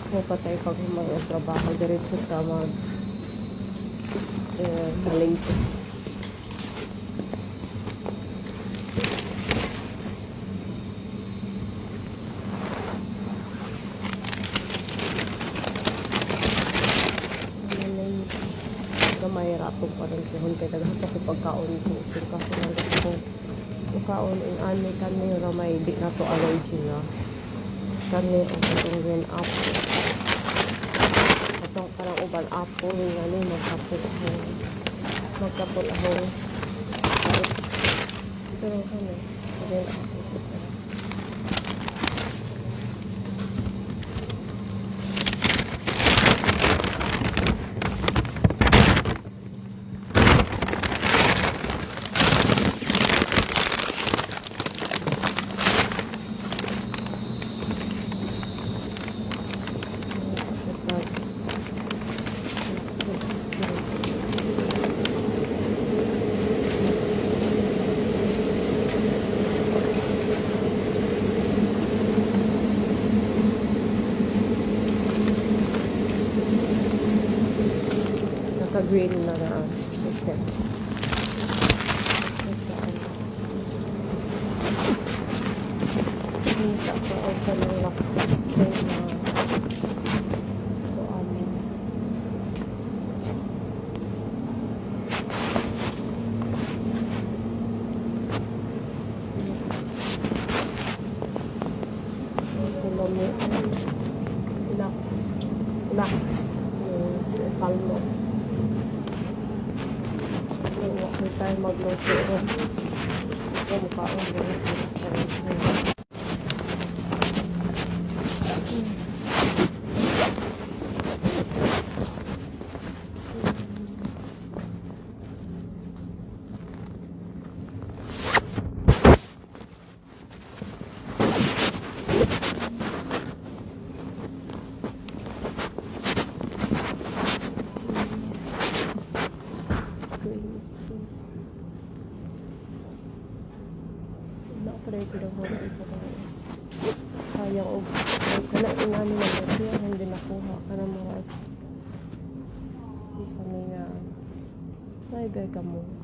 Mapatay pag mga trabaho, diretso ka malingko. May ratong pa rin kahon kay daghan ko pagkaon ko usin kasi lang ko pagkaon in ani kani ramay di na to allergy na kani o itong green apple itong parang uban apple ngani magkapul ahong pero kani green apple green na na system. Hindi sa ako ng lakas na lax salmo. Huwag tayo magluto ron. Huwag mo kaon rin sa restaurant nila. Pwede ko daw mga isa tayo. Sayang o. Kala inani na siya. Hindi nakuha ka na mga isa may nga. Naibay ka mo.